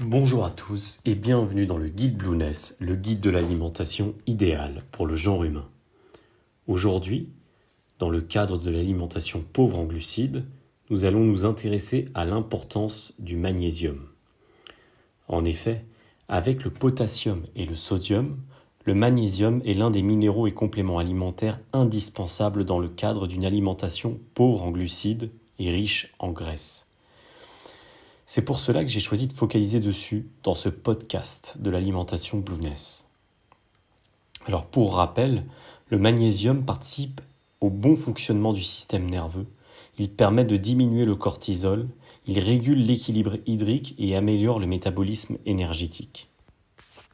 Bonjour à tous et bienvenue dans le guide Blueness, le guide de l'alimentation idéale pour le genre humain. Aujourd'hui, dans le cadre de l'alimentation pauvre en glucides, nous allons nous intéresser à l'importance du magnésium. En effet, avec le potassium et le sodium, le magnésium est l'un des minéraux et compléments alimentaires indispensables dans le cadre d'une alimentation pauvre en glucides et riche en graisses. C'est pour cela que j'ai choisi de focaliser dessus dans ce podcast de l'alimentation Blueness. Alors pour rappel, le magnésium participe au bon fonctionnement du système nerveux, il permet de diminuer le cortisol, il régule l'équilibre hydrique et améliore le métabolisme énergétique.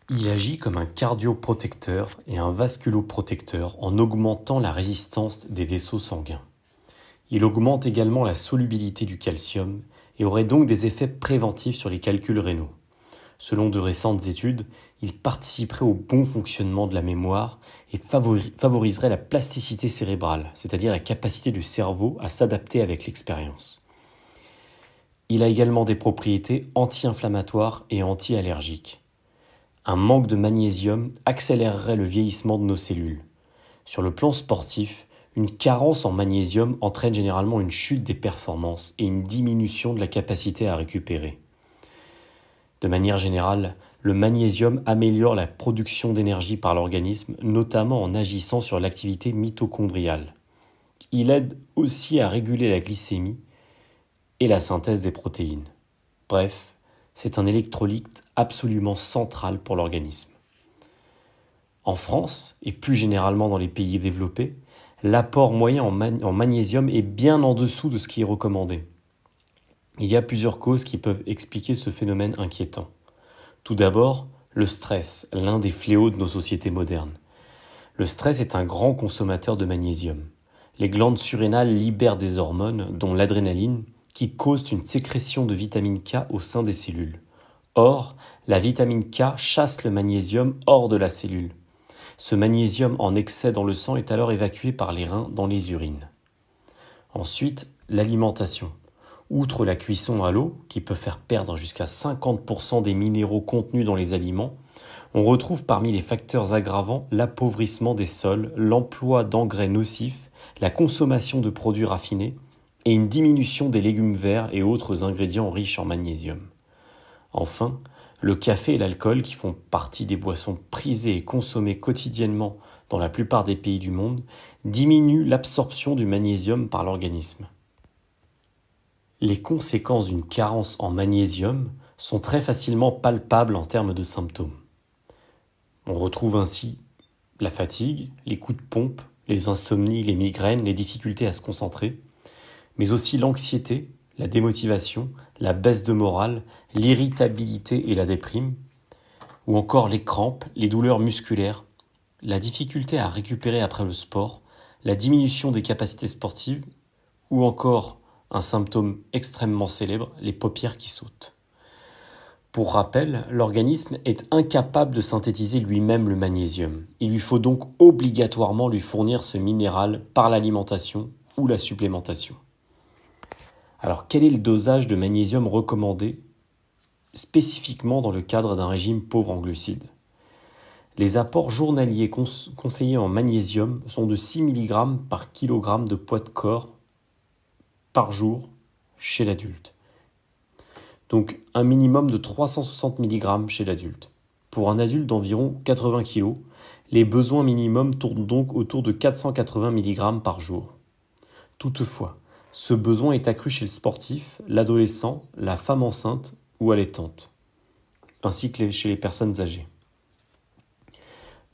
Il agit comme un cardioprotecteur et un vasculoprotecteur en augmentant la résistance des vaisseaux sanguins. Il augmente également la solubilité du calcium et aurait donc des effets préventifs sur les calculs rénaux. Selon de récentes études, il participerait au bon fonctionnement de la mémoire et favoriserait la plasticité cérébrale, c'est-à-dire la capacité du cerveau à s'adapter avec l'expérience. Il a également des propriétés anti-inflammatoires et anti-allergiques. Un manque de magnésium accélérerait le vieillissement de nos cellules. Sur le plan sportif, une carence en magnésium entraîne généralement une chute des performances et une diminution de la capacité à récupérer. De manière générale, le magnésium améliore la production d'énergie par l'organisme, notamment en agissant sur l'activité mitochondriale. Il aide aussi à réguler la glycémie et la synthèse des protéines. Bref, c'est un électrolyte absolument central pour l'organisme. En France, et plus généralement dans les pays développés, l'apport moyen en magnésium est bien en dessous de ce qui est recommandé. Il y a plusieurs causes qui peuvent expliquer ce phénomène inquiétant. Tout d'abord, le stress, l'un des fléaux de nos sociétés modernes. Le stress est un grand consommateur de magnésium. Les glandes surrénales libèrent des hormones, dont l'adrénaline, qui causent une sécrétion de vitamine K au sein des cellules. Or, la vitamine K chasse le magnésium hors de la cellule. Ce magnésium en excès dans le sang est alors évacué par les reins dans les urines. Ensuite, l'alimentation. Outre la cuisson à l'eau, qui peut faire perdre jusqu'à 50% des minéraux contenus dans les aliments, on retrouve parmi les facteurs aggravants l'appauvrissement des sols, l'emploi d'engrais nocifs, la consommation de produits raffinés et une diminution des légumes verts et autres ingrédients riches en magnésium. Enfin, le café et l'alcool, qui font partie des boissons prisées et consommées quotidiennement dans la plupart des pays du monde, diminuent l'absorption du magnésium par l'organisme. Les conséquences d'une carence en magnésium sont très facilement palpables en termes de symptômes. On retrouve ainsi la fatigue, les coups de pompe, les insomnies, les migraines, les difficultés à se concentrer, mais aussi l'anxiété, la démotivation, la baisse de morale, l'irritabilité et la déprime, ou encore les crampes, les douleurs musculaires, la difficulté à récupérer après le sport, la diminution des capacités sportives, ou encore un symptôme extrêmement célèbre, les paupières qui sautent. Pour rappel, l'organisme est incapable de synthétiser lui-même le magnésium. Il lui faut donc obligatoirement lui fournir ce minéral par l'alimentation ou la supplémentation. Alors, quel est le dosage de magnésium recommandé spécifiquement dans le cadre d'un régime pauvre en glucides? Les apports journaliers conseillés en magnésium sont de 6 mg par kg de poids de corps par jour chez l'adulte. Donc un minimum de 360 mg chez l'adulte. Pour un adulte d'environ 80 kg, les besoins minimums tournent donc autour de 480 mg par jour. Toutefois, ce besoin est accru chez le sportif, l'adolescent, la femme enceinte ou allaitante, ainsi que chez les personnes âgées.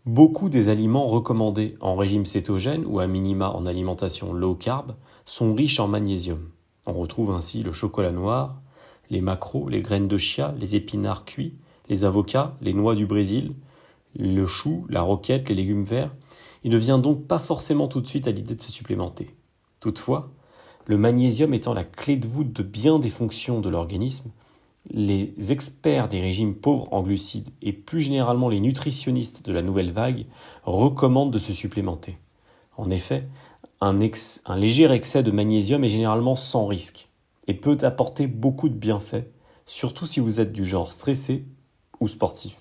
Beaucoup des aliments recommandés en régime cétogène ou à minima en alimentation low carb sont riches en magnésium. On retrouve ainsi le chocolat noir, les maquereaux, les graines de chia, les épinards cuits, les avocats, les noix du Brésil, le chou, la roquette, les légumes verts. Il ne vient donc pas forcément tout de suite à l'idée de se supplémenter. Toutefois, le magnésium étant la clé de voûte de bien des fonctions de l'organisme, les experts des régimes pauvres en glucides et plus généralement les nutritionnistes de la nouvelle vague recommandent de se supplémenter. En effet, un léger excès de magnésium est généralement sans risque et peut apporter beaucoup de bienfaits, surtout si vous êtes du genre stressé ou sportif.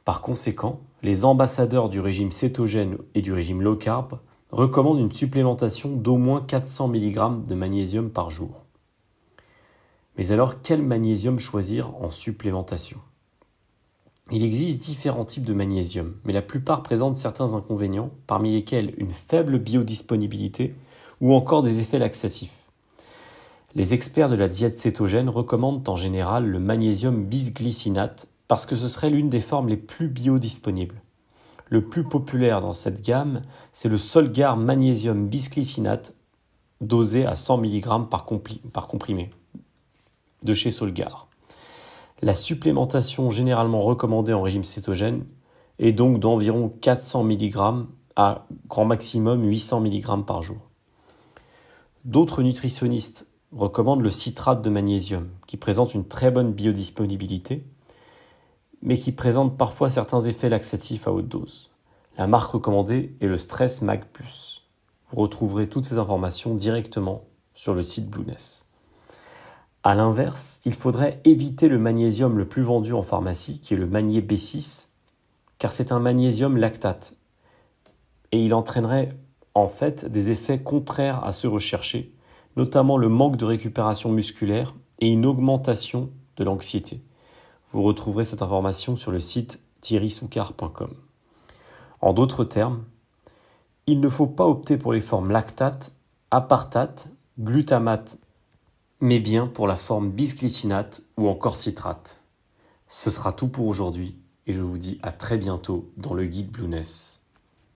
Par conséquent, les ambassadeurs du régime cétogène et du régime low carb recommandent une supplémentation d'au moins 400 mg de magnésium par jour. Mais alors, quel magnésium choisir en supplémentation ? Il existe différents types de magnésium, mais la plupart présentent certains inconvénients, parmi lesquels une faible biodisponibilité ou encore des effets laxatifs. Les experts de la diète cétogène recommandent en général le magnésium bisglycinate parce que ce serait l'une des formes les plus biodisponibles. Le plus populaire dans cette gamme, c'est le Solgar magnésium bisglycinate dosé à 100 mg par comprimé de chez Solgar. La supplémentation généralement recommandée en régime cétogène est donc d'environ 400 mg à grand maximum 800 mg par jour. D'autres nutritionnistes recommandent le citrate de magnésium, qui présente une très bonne biodisponibilité, mais qui présente parfois certains effets laxatifs à haute dose. La marque recommandée est le Stress Mag+. Vous retrouverez toutes ces informations directement sur le site Blueness. A l'inverse, il faudrait éviter le magnésium le plus vendu en pharmacie, qui est le Magné B6, car c'est un magnésium lactate. Et il entraînerait en fait des effets contraires à ceux recherchés, notamment le manque de récupération musculaire et une augmentation de l'anxiété. Vous retrouverez cette information sur le site thierrysoucard.com. En d'autres termes, il ne faut pas opter pour les formes lactate, aspartate, glutamate, mais bien pour la forme bisglycinate ou encore citrate. Ce sera tout pour aujourd'hui et je vous dis à très bientôt dans le guide Blueness.